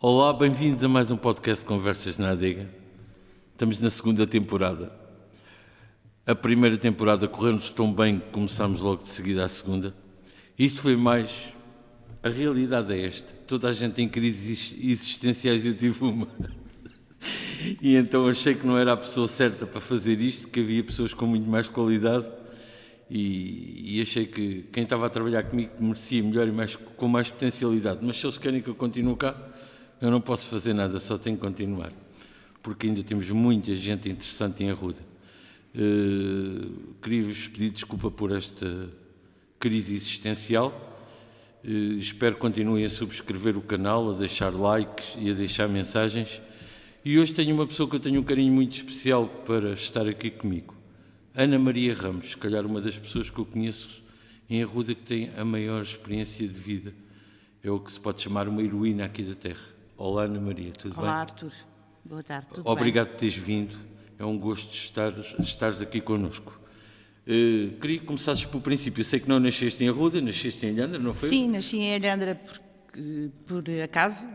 Olá, bem-vindos a mais um podcast Conversas na Adega. Estamos na segunda temporada. A primeira temporada correu-nos tão bem que começámos logo de seguida a segunda. Isto foi mais... A realidade é esta. Toda a gente tem crises existenciais e eu tive uma. E então achei que não era a pessoa certa para fazer isto, que havia pessoas com muito mais qualidade e achei que quem estava a trabalhar comigo merecia melhor e com mais potencialidade. Mas se eles querem que eu continue cá, eu não posso fazer nada, só tenho que continuar, porque ainda temos muita gente interessante em Arruda. Queria-vos pedir desculpa por esta crise existencial. Espero que continuem a subscrever o canal, a deixar likes e a deixar mensagens. E hoje tenho uma pessoa que eu tenho um carinho muito especial para estar aqui comigo. Ana Maria Ramos, se calhar uma das pessoas que eu conheço em Arruda que tem a maior experiência de vida. É o que se pode chamar uma heroína aqui da terra. Olá, Ana Maria, tudo bem? Olá, Artur. Boa tarde, tudo Obrigado bem? por teres vindo. É um gosto de estares aqui connosco. Queria que começasses pelo princípio. Eu sei que não nasceste em Arruda, nasceste em Alhandra, não foi? Sim, nasci em Alhandra por acaso,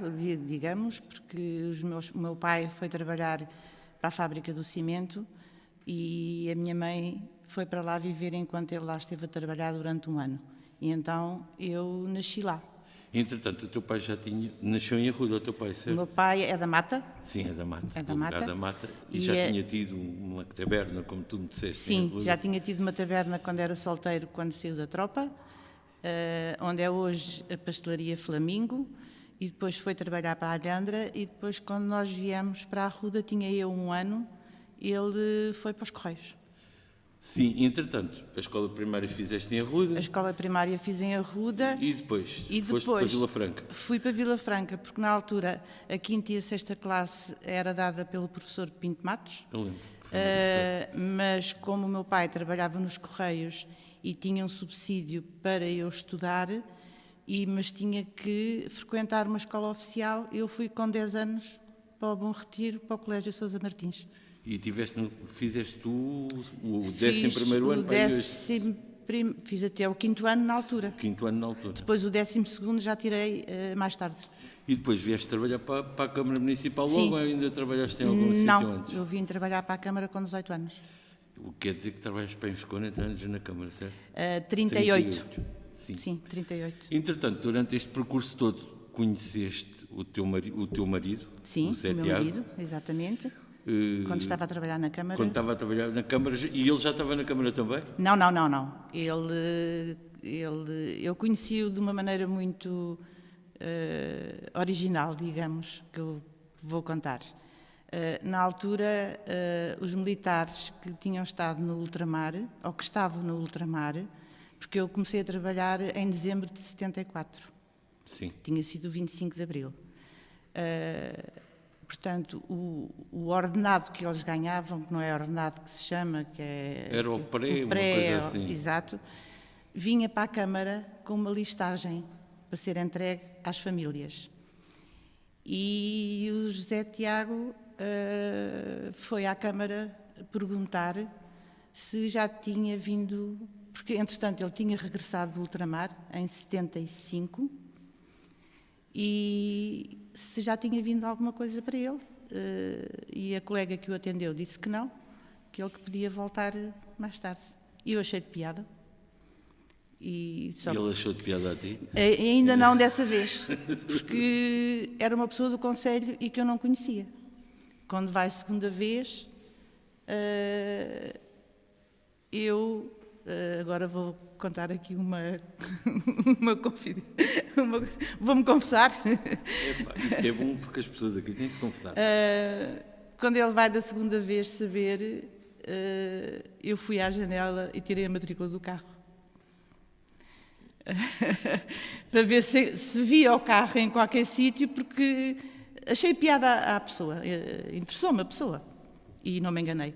digamos, porque o meu pai foi trabalhar para a fábrica do cimento e a minha mãe foi para lá viver enquanto ele lá esteve a trabalhar durante um ano. E então eu nasci lá. Entretanto, o teu pai nasceu em Arruda, o teu pai, O certo? meu pai é da Mata. Sim, é da Mata. É da do lugar Mata. da Mata. E E já tinha tido uma taberna, como tu me disseste. em Sim, Arruda. já tinha tido uma taberna quando era solteiro, quando saiu da tropa, onde é hoje a pastelaria Flamingo, e depois foi trabalhar para a Alhandra, e depois quando nós viemos para a Arruda, tinha eu um ano, ele foi para os Correios. Sim, entretanto, a escola primária fizeste em Arruda A escola primária fiz em Arruda. e depois E foste para depois Vila Franca. fui para Vila Franca, porque na altura a quinta e a sexta classe era dada pelo professor Pinto Matos. Eu lembro. Que foi uma professora. Mas como o meu pai trabalhava nos Correios e tinha um subsídio para eu estudar, mas tinha que frequentar uma escola oficial, eu fui com 10 anos para o Bom Retiro, para o Colégio Sousa Martins. E fizeste tu o Fiz 11º ano o para aí hoje. Fiz até o 5º ano na altura. 5º ano na altura. Depois o 12º já tirei mais tarde. E depois vieste trabalhar para a Câmara Municipal Sim. logo ou ainda trabalhaste em algum sítio Não, antes? eu vim trabalhar para a Câmara com 18 anos. O que quer dizer que trabalhas para uns 40 anos na Câmara, certo? 38. Sim. Sim, 38. Entretanto, durante este percurso todo, conheceste o teu marido, Sim, o Zé o meu Tiago, marido, exatamente. Quando estava a trabalhar na Câmara. quando estava a trabalhar na Câmara, e ele já estava na Câmara também? Não. Eu conheci-o de uma maneira muito original, digamos, que eu vou contar. Na altura, os militares que tinham estado no ultramar, ou que estavam no ultramar, porque eu comecei a trabalhar em dezembro de 74. Sim. Tinha sido o 25 de abril. Portanto, o ordenado que eles ganhavam, que não é ordenado que se chama, que é... Era o pré, uma pré, coisa assim. Exato. Vinha para a Câmara com uma listagem para ser entregue às famílias. E o José Tiago foi à Câmara perguntar se já tinha vindo... Porque, entretanto, ele tinha regressado do ultramar em 75 e se já tinha vindo alguma coisa para ele. E a colega que o atendeu disse que não, que ele que podia voltar mais tarde. E eu achei de piada. E ele achou de piada a ti? Ainda não dessa vez, porque era uma pessoa do Conselho e que eu não conhecia. Quando vai a segunda vez, eu... agora vou contar aqui uma confidência. Vou-me confessar. Isto é bom porque as pessoas aqui têm de se confessar. Quando ele vai da segunda vez saber, eu fui à janela e tirei a matrícula do carro. Para ver se via o carro em qualquer sítio, porque achei piada à pessoa, interessou-me a pessoa e não me enganei.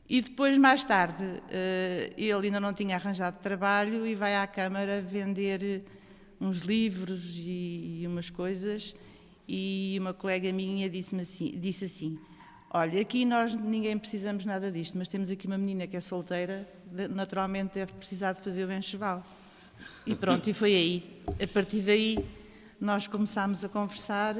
E depois, mais tarde, ele ainda não tinha arranjado trabalho e vai à Câmara vender uns livros e umas coisas, e uma colega minha disse assim: olha, aqui nós ninguém precisamos nada disto, mas temos aqui uma menina que é solteira, naturalmente deve precisar de fazer o enxoval. E pronto, e foi aí. A partir daí nós começámos a conversar,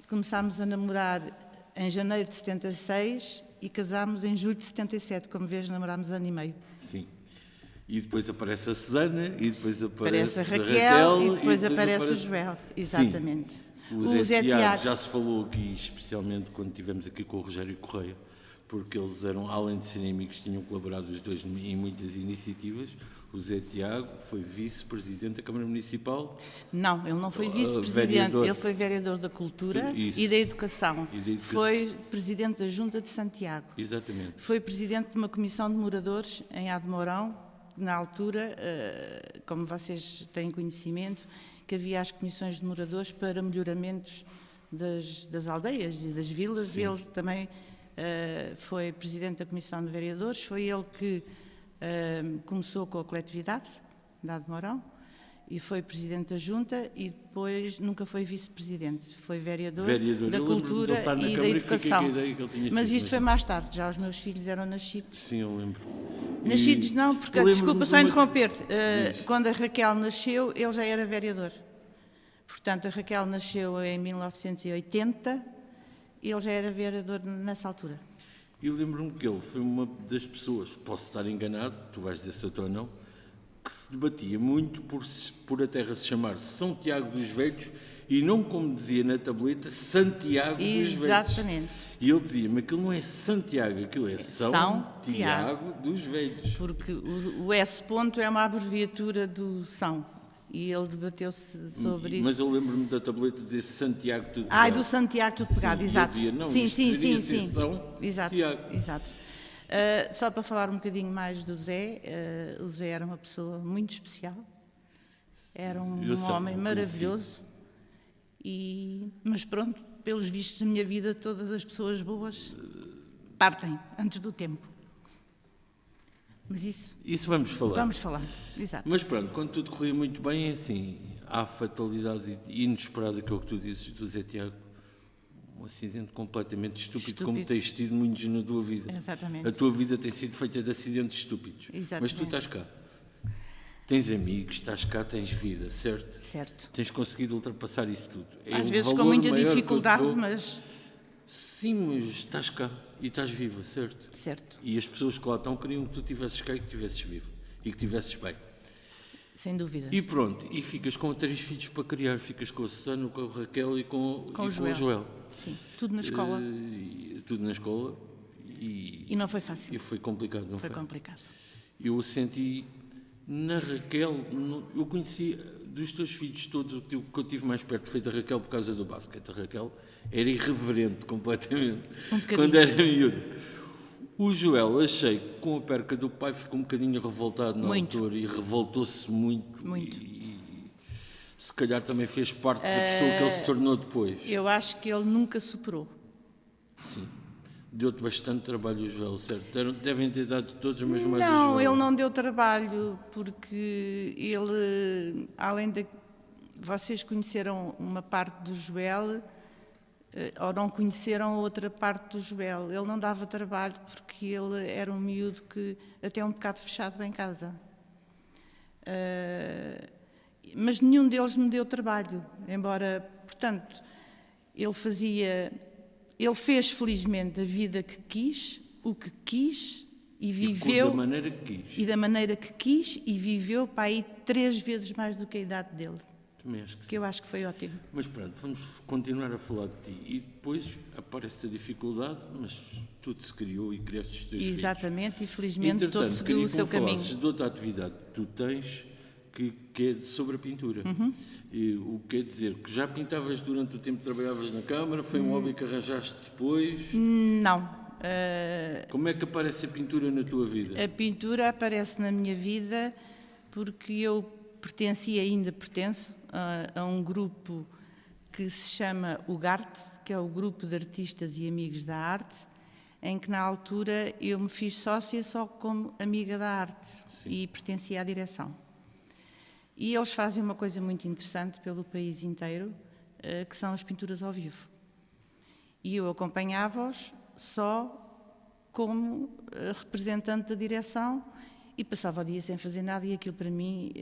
começámos a namorar em janeiro de 76 e casámos em julho de 77, como vês, namorámos ano e meio. Sim. E depois aparece a Susana, e depois Aparece aparece a Raquel e depois aparece o aparece... Joel, exatamente. Sim. O Zé Tiago já se falou aqui, especialmente quando estivemos aqui com o Rogério Correia, porque eles eram, além de serem amigos, tinham colaborado os dois em muitas iniciativas. O Zé Tiago foi vice-presidente da Câmara Municipal. Não, ele não foi vice-presidente, vereador. ele foi vereador da Cultura Isso. e da Educação. E da Educação. Foi presidente da Junta de Santiago. Exatamente. Foi presidente de uma comissão de moradores em Admorão, na altura, como vocês têm conhecimento, que havia as comissões de moradores para melhoramentos das aldeias e das vilas. Sim. Ele também foi presidente da comissão de vereadores, foi ele que começou com a coletividade da Admorão e foi presidente da Junta e depois nunca foi vice-presidente, foi vereador da Cultura e da Educação. Mas isto foi mais tarde, já os meus filhos eram nascidos. Sim, eu lembro. Nascidos não, porque, desculpa só interromper-te, quando a Raquel nasceu, ele já era vereador. Portanto, a Raquel nasceu em 1980 e ele já era vereador nessa altura. Eu lembro-me que ele foi uma das pessoas, posso estar enganado, tu vais dizer se eu estou ou não, que se debatia muito por a terra se chamar São Tiago dos Velhos e não, como dizia na tableta, Santiago dos Velhos. Exatamente. E ele dizia-me, aquilo não é Santiago, aquilo é São Tiago dos Velhos. Porque o S ponto é uma abreviatura do São. E ele debateu-se sobre isso. Mas eu lembro-me da tableta dizer Santiago tudo pegado. Ah, do Santiago tudo pegado, exato. Dizia, não, sim. São Exato, Tiago. exato. Só para falar um bocadinho mais do Zé, o Zé era uma pessoa muito especial, era um homem maravilhoso, mas pronto, pelos vistos da minha vida, todas as pessoas boas partem antes do tempo. Mas isso vamos falar. Vamos falar, exato. Mas pronto, quando tudo corria muito bem, é assim, há a fatalidade inesperada, que é o que tu dizes do Zé Tiago, um acidente completamente estúpido, como tens tido muitos na tua vida. Exatamente. A tua vida tem sido feita de acidentes estúpidos. Exatamente. Mas tu estás cá. Tens amigos, estás cá, tens vida, certo? Certo. Tens conseguido ultrapassar isso tudo. Às vezes com muita dificuldade, mas... Sim, mas estás cá e estás viva, certo? Certo. E as pessoas que lá estão queriam que tu estivesses cá e que estivesses vivo. E que estivesses bem. Sem dúvida. E pronto, e ficas com 3 filhos para criar. Ficas com a Susana, com a Raquel e com o Joel. Sim, tudo na escola. Tudo na escola. E não foi fácil. E foi complicado, não foi? Foi complicado. Eu senti na Raquel, eu conheci dos teus filhos todos, o que eu tive mais perto foi da Raquel por causa do basquete. A Raquel era irreverente completamente quando era miúda. O Joel, achei que com a perca do pai ficou um bocadinho revoltado na altura e revoltou-se muito. E se calhar também fez parte da pessoa que ele se tornou depois. Eu acho que ele nunca superou. Sim. Deu-te bastante trabalho o Joel, certo? Devem ter dado todos, mas mais o Joel. Não, ele não deu trabalho, porque ele, além de... Vocês conheceram uma parte do Joel, ou não conheceram outra parte do Joel. Ele não dava trabalho, porque ele era um miúdo que até um bocado fechado em casa. Mas nenhum deles me deu trabalho, embora, portanto, ele fez felizmente a vida que quis, o que quis e viveu... da maneira que quis. E da maneira que quis e viveu para aí 3 vezes mais do que a idade dele. Também acho que sim. Eu acho que foi ótimo. Mas pronto, vamos continuar a falar de ti. E depois aparece a dificuldade, mas tudo se criou e criaste os teus filhos. Exatamente, e felizmente todo seguiu o seu caminho. De outra atividade que tu tens, que é sobre a pintura. E o que quer dizer? Que já pintavas durante o tempo que trabalhavas na Câmara? Foi um hobby que arranjaste depois? Não. Como é que aparece a pintura na tua vida? A pintura aparece na minha vida porque eu ainda pertenço a um grupo que se chama o GARTE, que é o Grupo de Artistas e Amigos da Arte, em que na altura eu me fiz sócia só como amiga da arte. Sim. E pertencia à direção. E eles fazem uma coisa muito interessante pelo país inteiro, que são as pinturas ao vivo. E eu acompanhava-os só como representante da direção e passava o dia sem fazer nada, e aquilo para mim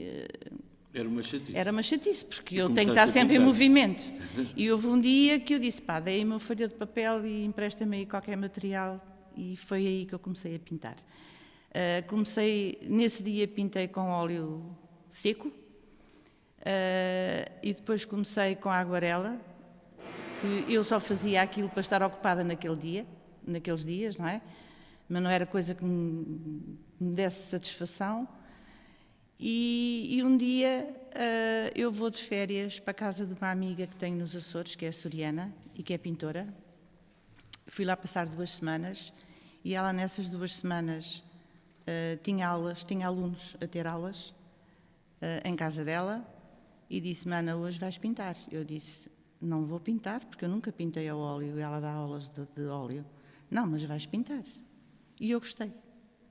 Era uma chatice. Era uma chatice, porque eu começaste tenho que estar a sempre em pintar. movimento. E houve um dia que eu disse, pá, dei-me uma folha de papel e empresta-me aí qualquer material. E foi aí que eu comecei a pintar. Nesse dia pintei com óleo seco. E depois comecei com a aguarela, que eu só fazia aquilo para estar ocupada naqueles dias, não é? Mas não era coisa que me desse satisfação. E um dia eu vou de férias para a casa de uma amiga que tenho nos Açores, que é açoriana e que é pintora. Fui lá passar 2 semanas e ela nessas 2 semanas tinha alunos a ter aulas em casa dela e disse-me, Ana, hoje vais pintar. Eu disse, não vou pintar porque eu nunca pintei a óleo e ela dá aulas de óleo. Não, mas vais pintar. E eu gostei.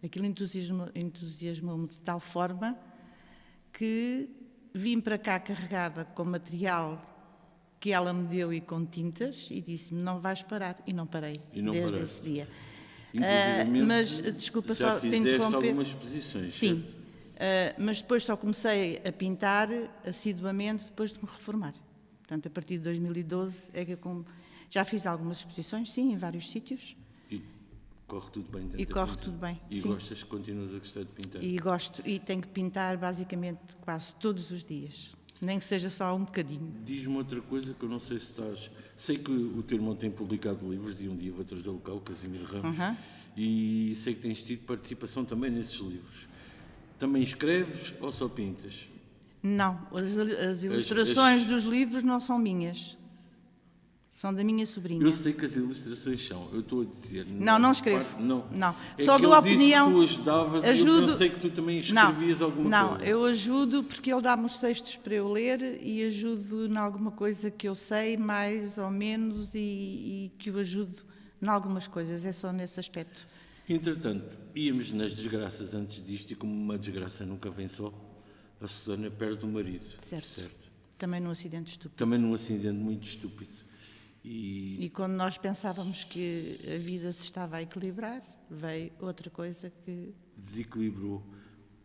Aquilo entusiasmou-me de tal forma que vim para cá carregada com material que ela me deu e com tintas e disse-me, não vais parar. E não parei, desde esse dia. Mas, desculpa só te interromper. Já fizeste algumas exposições, sim, certo? mas depois só comecei a pintar assiduamente depois de me reformar. Portanto, a partir de 2012 é que eu já fiz algumas exposições, sim, em vários sítios. E corre tudo bem dentro E corre tudo bem, E sim. gostas, continuas a gostar de pintar? E gosto, e tenho que pintar basicamente quase todos os dias, nem que seja só um bocadinho. Diz-me outra coisa que eu não sei se estás... Sei que o teu irmão tem publicado livros e um dia vou trazê-lo cá, o Casimiro Ramos, e sei que tens tido participação também nesses livros. Também escreves ou só pintas? Não, as ilustrações dos livros não são minhas. São da minha sobrinha. Eu sei que as ilustrações são, eu estou a dizer... Não escrevo. Não. É Só que dou a ele opinião. Disse que tu ajudavas e eu pensei que tu também escrevias alguma coisa. Não, eu ajudo porque ele dá-me os textos para eu ler e ajudo em alguma coisa que eu sei, mais ou menos, e que o ajudo em algumas coisas. É só nesse aspecto. Entretanto, íamos nas desgraças antes disto e como uma desgraça nunca vem só, a Susana perde o marido. Certo. Também num acidente estúpido. Também num acidente muito estúpido. E quando nós pensávamos que a vida se estava a equilibrar, veio outra coisa que... Desequilibrou.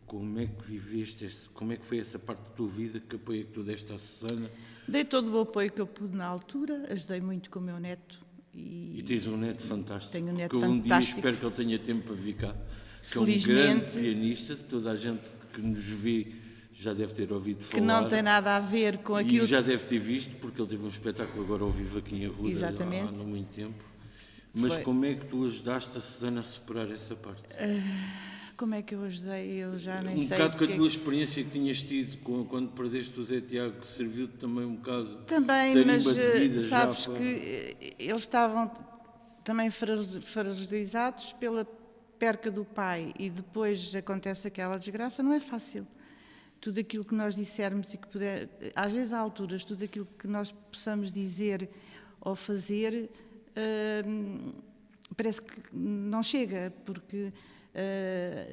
Como é que viveste, como é que foi essa parte da tua vida, que apoio é que tu deste à Susana? Dei todo o apoio que eu pude na altura, ajudei muito com o meu neto. E tens um neto fantástico. Tenho um neto que um dia fantástico. espero que ele tenha tempo para vir cá. Que Felizmente. é um grande pianista, toda a gente que nos vê já deve ter ouvido falar. Que não tem nada a ver com aquilo... E já deve ter visto, porque ele teve um espetáculo agora ao vivo aqui em Arruda há não muito tempo. Mas como é que tu ajudaste a Susana a superar essa parte? Como é que eu ajudei? Eu já nem sei. Um bocado com a tua experiência que tinhas tido quando perdeste o Zé Tiago, que serviu-te também um bocado. Também, mas vida, sabes que eles estavam também fragilizados pela perca do pai e depois acontece aquela desgraça, não é fácil. Tudo aquilo que nós dissermos e que puder, às vezes há alturas, tudo aquilo que nós possamos dizer ou fazer parece que não chega, porque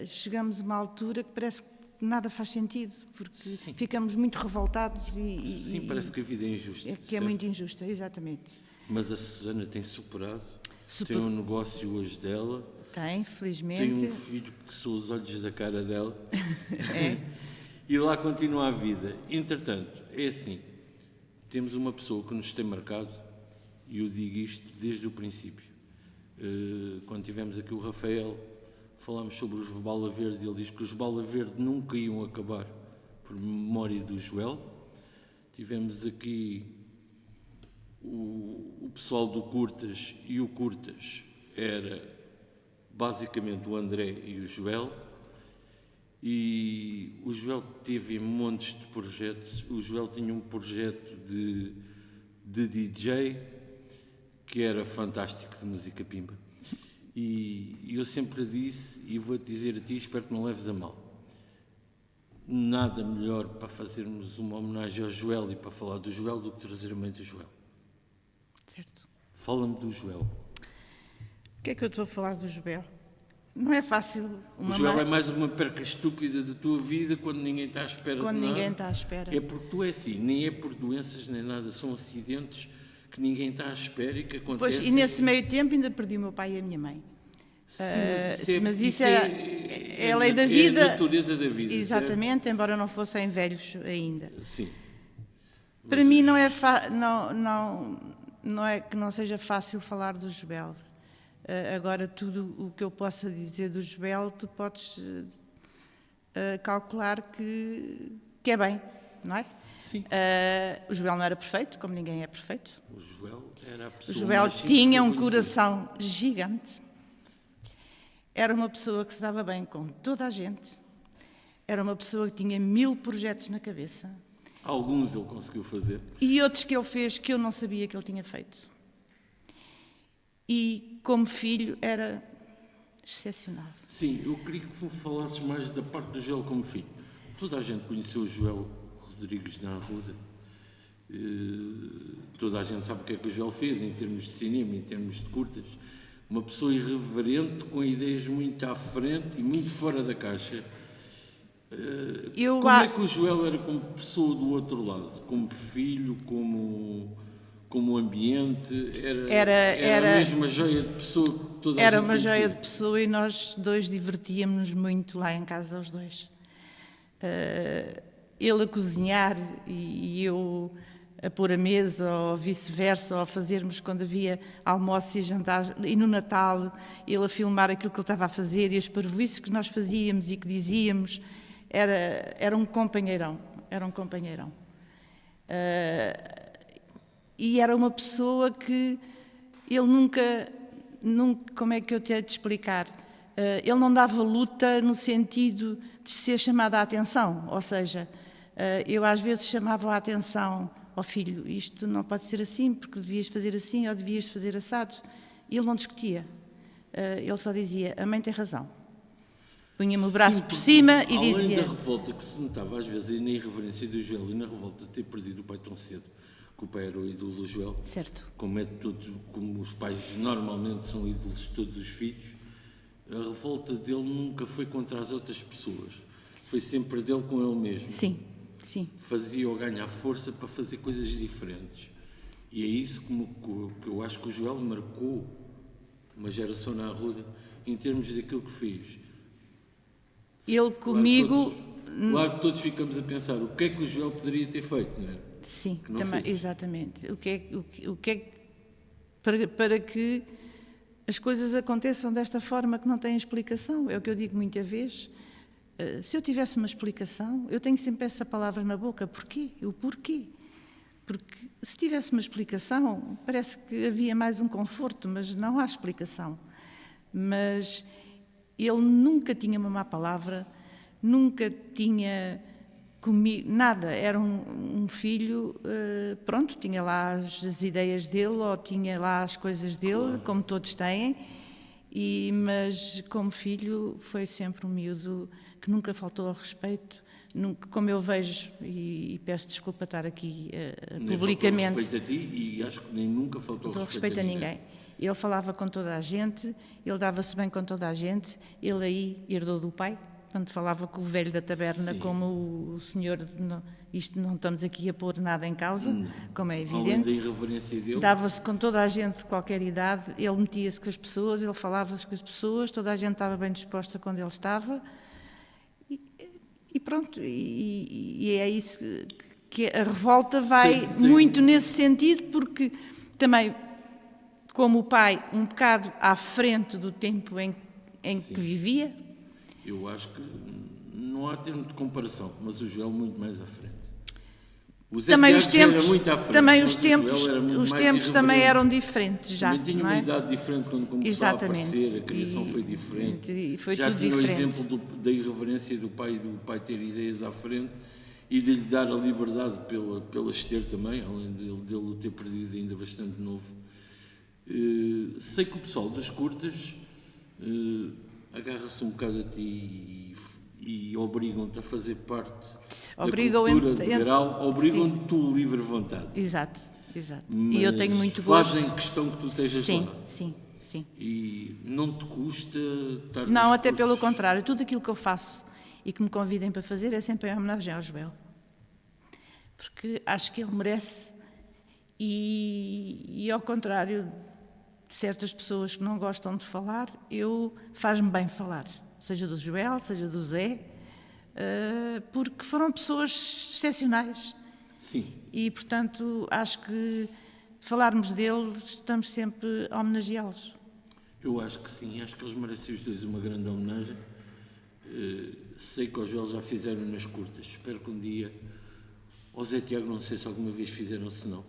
chegamos a uma altura que parece que nada faz sentido, porque ficamos muito revoltados e... Sim, parece que a vida é injusta. Que é muito injusta, exatamente. Mas a Susana tem superado, tem um negócio hoje dela. Tem, felizmente. Tem um filho que são os olhos da cara dela. E lá continua a vida. Entretanto, é assim, temos uma pessoa que nos tem marcado, e eu digo isto desde o princípio. Quando tivemos aqui o Rafael, falámos sobre os Bala Verde, ele diz que os Bala Verde nunca iam acabar por memória do Joel. Tivemos aqui o pessoal do Curtas, e o Curtas era basicamente o André e o Joel. E o Joel teve montes de projetos. O Joel tinha um projeto de DJ que era fantástico, de música pimba. E eu sempre disse, e vou-te dizer a ti, espero que não leves a mal, nada melhor para fazermos uma homenagem ao Joel e para falar do Joel do que trazer a mãe do Joel. Certo. Fala-me do Joel. O que é que eu estou a falar do Joel? Não é fácil. O Joel é mais uma perca estúpida da tua vida quando ninguém está à espera de nada. Quando ninguém está à espera. É porque tu é assim, nem é por doenças nem nada, são acidentes que ninguém está à espera e que acontecem. Pois, e nesse meio tempo ainda perdi o meu pai e a minha mãe. Sim, mas isso é a lei da vida. É a natureza da vida. Exatamente, embora não fossem velhos ainda. Sim. Para mim não é que não seja fácil falar do Jobel. Agora, tudo o que eu possa dizer do Jobel, tu podes calcular que é bem, não é? Sim. O Jobel não era perfeito, como ninguém é perfeito. O Joel era a pessoa O Jobel mais simples tinha que eu um conheci. coração gigante. Era uma pessoa que se dava bem com toda a gente. Era uma pessoa que tinha 1000 projetos na cabeça. Alguns ele conseguiu fazer. E outros que ele fez que eu não sabia que ele tinha feito. E, como filho, era excepcional. Sim, eu queria que falasses mais da parte do Joel como filho. Toda a gente conheceu o Joel Rodrigues da Arruda. Toda a gente sabe o que é que o Joel fez em termos de cinema, em termos de curtas. Uma pessoa irreverente, com ideias muito à frente e muito fora da caixa. Como é que o Joel era como pessoa do outro lado? Como filho, como ambiente? Era mesmo uma joia de pessoa que toda a gente Era uma conhecia. joia de pessoa e nós dois divertíamos-nos muito lá em casa, os dois. Ele a cozinhar e eu a pôr a mesa, ou vice-versa, ou a fazermos quando havia almoços e jantares, e no Natal, ele a filmar aquilo que ele estava a fazer e as parvoíces que nós fazíamos e que dizíamos, era um companheirão, e era uma pessoa que ele nunca, como é que eu te hei de explicar? Ele não dava luta no sentido de ser chamada a atenção, ou seja, eu às vezes chamava a atenção ao filho, isto não pode ser assim, porque devias fazer assim ou devias fazer assado. E ele não discutia, ele só dizia, a mãe tem razão. Punha-me o braço por cima e dizia... Além da revolta que se notava às vezes e na irreverência do Joel e na revolta de ter perdido o pai tão cedo, que o pai era o ídolo do Joel, Certo. como os pais normalmente são ídolos de todos os filhos, a revolta dele nunca foi contra as outras pessoas, foi sempre dele com ele mesmo. Sim, sim. Fazia-o ganhar força para fazer coisas diferentes. E é isso que eu acho que o Joel marcou uma geração na Arruda em termos daquilo que fez. Ele comigo... Claro que todos ficamos a pensar o que é que o Joel poderia ter feito, não é? Sim, Que não também, fez. exatamente. O que é para que as coisas aconteçam desta forma que não têm explicação? É o que eu digo muitas vezes. Se eu tivesse uma explicação, eu tenho sempre essa palavra na boca. Porquê? O porquê? Porque se tivesse uma explicação, parece que havia mais um conforto, mas não há explicação. Mas ele nunca tinha uma má palavra, nunca tinha comigo, nada. Era um filho, pronto, tinha lá as ideias dele, ou tinha lá as coisas dele, claro, como todos têm, mas como filho foi sempre um miúdo que nunca faltou ao respeito, nunca, como eu vejo, e peço desculpa estar aqui publicamente. Nem faltou respeito a ti e acho que nem nunca faltou respeito a ninguém. Ele falava com toda a gente, ele dava-se bem com toda a gente, ele aí herdou do pai, portanto falava com o velho da taberna, sim, como o senhor, isto não estamos aqui a pôr nada em causa, como é evidente. Além da irreverência dele. Dava-se com toda a gente de qualquer idade, ele metia-se com as pessoas, ele falava-se com as pessoas, toda a gente estava bem disposta quando ele estava, e pronto, e é isso que a revolta vai muito nesse sentido, porque também, como o pai, um bocado à frente do tempo em que vivia. Eu acho que não há termo de comparação, mas o Joel muito mais à frente. O Zé também Tiago os tempos, era muito à frente, também os tempos também eram diferentes já. Também tinha uma idade diferente quando começou exatamente, a aparecer, a criação foi diferente. E foi já tudo tinha diferente. o exemplo da irreverência do pai ter ideias à frente e de lhe dar a liberdade pelas ter também, além dele o ter perdido ainda bastante novo. Sei que o pessoal das curtas agarra-se um bocado a ti e obrigam-te a fazer parte da cultura de Grau, obrigam-te tu livre vontade. Exato. Mas e eu tenho muito gosto. Fazem questão que tu estejas lá. Sim. E não te custa estar... Não, até pelo contrário. Tudo aquilo que eu faço e que me convidem para fazer é sempre em homenagem ao Jobel. Porque acho que ele merece e ao contrário de certas pessoas que não gostam de falar, faz-me bem falar. seja do Joel, seja do Zé, porque foram pessoas excepcionais. Sim. E, portanto, acho que falarmos deles, estamos sempre a homenageá-los. Eu acho que sim, acho que eles merecem os dois uma grande homenagem. Sei que ao Joel já fizeram nas curtas, espero que um dia, ao Zé Tiago não sei se alguma vez fizeram, se não.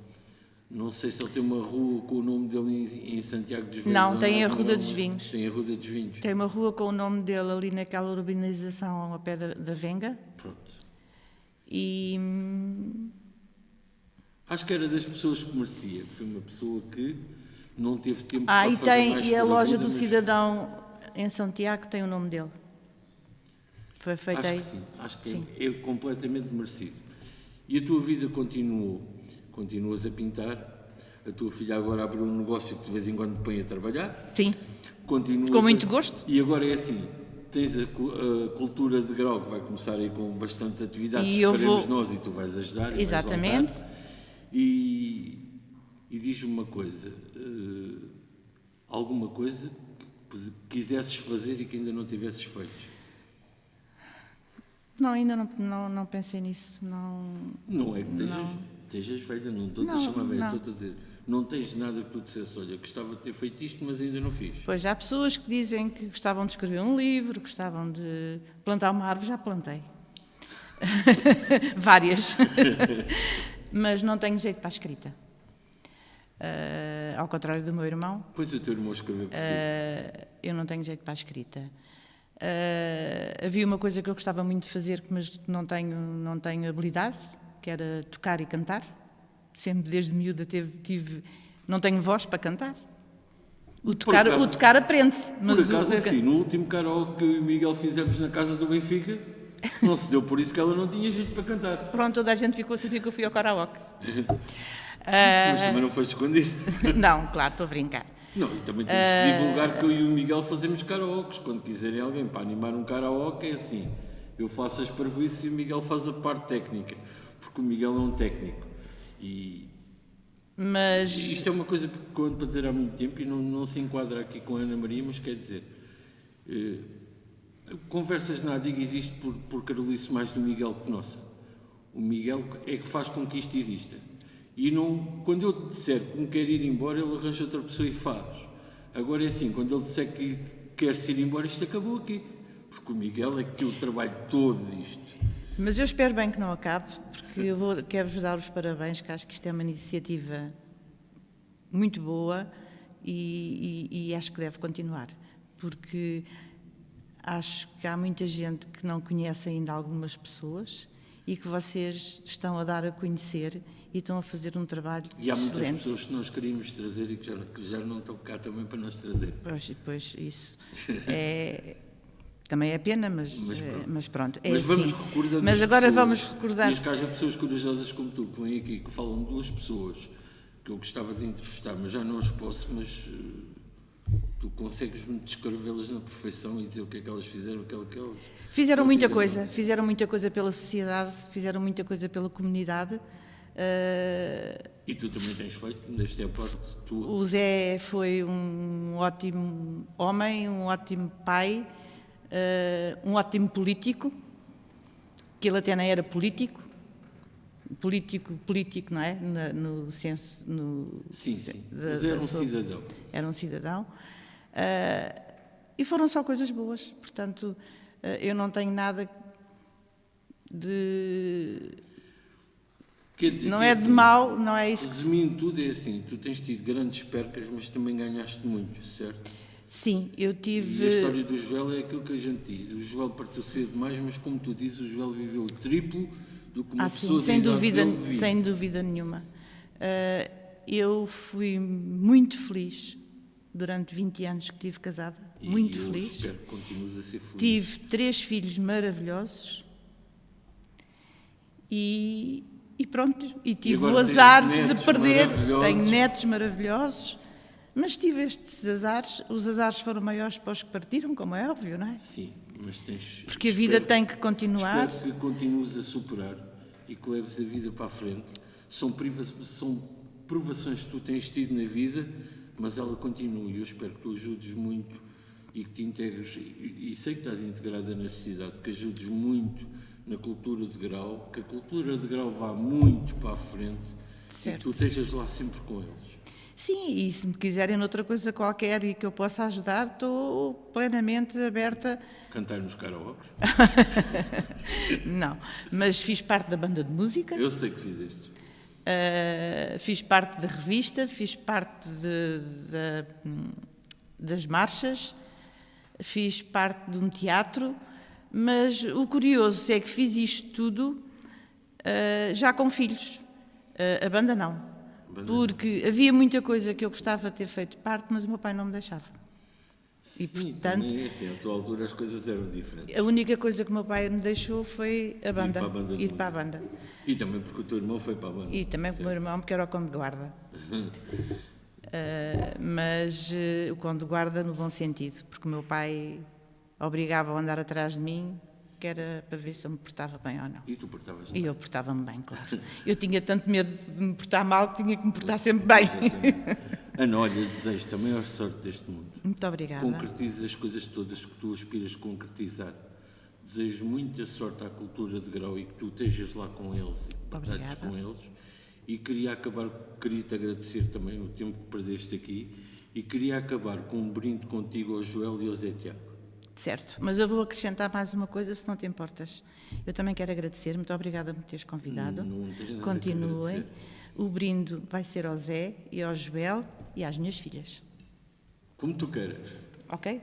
Não sei se ele tem uma rua com o nome dele em Santiago dos Velhos. Não, tem a Ruda dos Vinhos. Tem a Ruda dos Vinhos. Tem uma rua com o nome dele ali naquela urbanização ao pé da Venga. Pronto. E acho que era das pessoas que merecia. Foi uma pessoa que não teve tempo para e fazer mais tem, e a pela loja Ruda, do mas Cidadão em Santiago tem o nome dele. Foi feita acho aí. que sim, acho que Sim. é completamente merecido. E a tua vida continuou, continuas a pintar, a tua filha agora abriu um negócio que de vez em quando te põe a trabalhar. Sim, Continuas com muito gosto. E agora é assim, tens a cultura de grau que vai começar aí com bastantes atividades, E eu esperemos vou- nós, e tu vais ajudar. e Exatamente. vais voltar. E diz-me uma coisa, alguma coisa que quisesses fazer e que ainda não tivesses feito? Não, ainda não pensei nisso. Não é que estejas velha, não estou-te a Não, chamar velha, não. estou-te a dizer, não tens nada que tu dissesse, olha, gostava de ter feito isto, mas ainda não fiz. Pois, há pessoas que dizem que gostavam de escrever um livro, gostavam de plantar uma árvore, já plantei. Várias. Mas não tenho jeito para a escrita. Ao contrário do meu irmão, Pois o teu irmão escreveu por ti. eu não tenho jeito para a escrita. Havia uma coisa que eu gostava muito de fazer, mas não tenho habilidade, que era tocar e cantar. Sempre desde miúda não tenho voz para cantar. O tocar aprende-se. Por acaso é assim, no último karaoke que eu e o Miguel fizemos na casa do Benfica, não se deu por isso que ela não tinha jeito para cantar. Pronto, toda a gente ficou a saber que eu fui ao karaoke. Mas também não foi escondido. Não, claro, estou a brincar. Não, e também temos que divulgar que eu e o Miguel fazemos karaokes. Quando quiserem alguém para animar um karaoke, é assim. Eu faço as parvoíces e o Miguel faz a parte técnica. Porque o Miguel é um técnico. E Mas isto é uma coisa que eu ando para dizer há muito tempo e não se enquadra aqui com a Ana Maria, mas quer dizer, Conversas na Adiga existe por carolice mais do Miguel que nossa. O Miguel é que faz com que isto exista. E não, quando eu disser que me quer ir embora, ele arranja outra pessoa e faz. Agora é assim, quando ele disser que quer-se ir embora, isto acabou aqui. Porque o Miguel é que tem o trabalho todo disto. Mas eu espero bem que não acabe, porque quero-vos dar os parabéns, que acho que isto é uma iniciativa muito boa e acho que deve continuar, porque acho que há muita gente que não conhece ainda algumas pessoas e que vocês estão a dar a conhecer e estão a fazer um trabalho excelente. E há muitas pessoas que nós queríamos trazer e que já não estão cá também para nós trazer. Pois isso também é pena, mas pronto. É Mas vamos assim. recordando. Mas as agora pessoas. vamos recordar. Desde que haja pessoas corajosas como tu, que vêm aqui, que falam de duas pessoas que eu gostava de entrevistar, mas já não as posso, mas tu consegues-me descrevê-las na perfeição e dizer o que é que elas fizeram, aquilo que elas... Fizeram muita coisa pela sociedade, fizeram muita coisa pela comunidade. E tu também tens feito, desta é a parte tua. O Zé foi um ótimo homem, um ótimo pai, um ótimo político, que ele até nem era político, não é? No senso... Sim, mas era um cidadão. Era um cidadão. E foram só coisas boas, portanto, eu não tenho nada de... Quer dizer, Não é de mau, não é isso. Resumindo tudo, é assim, tu tens tido grandes percas, mas também ganhaste muito, certo? Sim, eu E tive... a história do Joel é aquilo que a gente diz. O Joel partiu cedo demais, mas como tu dizes, o Joel viveu o triplo do que uma pessoa sim, sem da idade dúvida, dele vive. sem dúvida nenhuma. Eu fui muito feliz durante 20 anos que estive casada, muito eu feliz. espero que continues a ser feliz. Tive 3 filhos maravilhosos e pronto, e tive o agora tens azar netos de perder. maravilhosos. Tenho netos maravilhosos, mas tive estes azares. Os azares foram maiores para os que partiram, como é óbvio, não é? Sim, mas tens... Porque a vida tem que continuar. Espero que continues a superar e que leves a vida para a frente. São provações que tu tens tido na vida, mas ela continua e eu espero que tu ajudes muito e que te integres, e sei que estás integrada na sociedade, que ajudes muito na cultura de grau, que a cultura de grau vá muito para a frente e que tu estejas lá sempre com eles. Sim, e se me quiserem noutra coisa qualquer e que eu possa ajudar, estou plenamente aberta. Cantar nos karaokes? Não, mas fiz parte da banda de música. Eu sei que fizeste. Fiz parte da revista, fiz parte das marchas, fiz parte de um teatro, mas o curioso é que fiz isto tudo já com filhos. A banda não. Porque havia muita coisa que eu gostava de ter feito parte, mas o meu pai não me deixava. E, portanto, é assim, à tua altura as coisas eram diferentes. A única coisa que o meu pai me deixou foi a banda, ir para a banda. E também porque o teu irmão foi para a banda. E também porque o meu irmão, porque era o Conde de Guarda. Mas o Conde de Guarda no bom sentido, porque o meu pai obrigava a andar atrás de mim, que era para ver se eu me portava bem ou não. E tu portavas-te bem? E eu portava-me bem, claro. Eu tinha tanto medo de me portar mal que tinha que me portar sempre bem. Ana, olha, desejo-te a maior sorte deste mundo. Muito obrigada. Concretizes as coisas todas que tu aspiras concretizar. Desejo muita sorte à cultura de grau e que tu estejas lá com eles e que partilhes com eles. E queria-te agradecer também o tempo que perdeste aqui e queria acabar com um brinde contigo ao Joel e ao Zé Tiago. Certo, mas eu vou acrescentar mais uma coisa, se não te importas. Eu também quero agradecer, muito obrigada por me teres convidado. Não tens nada Continuem. O brinde vai ser ao Zé e ao Joel e às minhas filhas. Como tu queiras. Ok?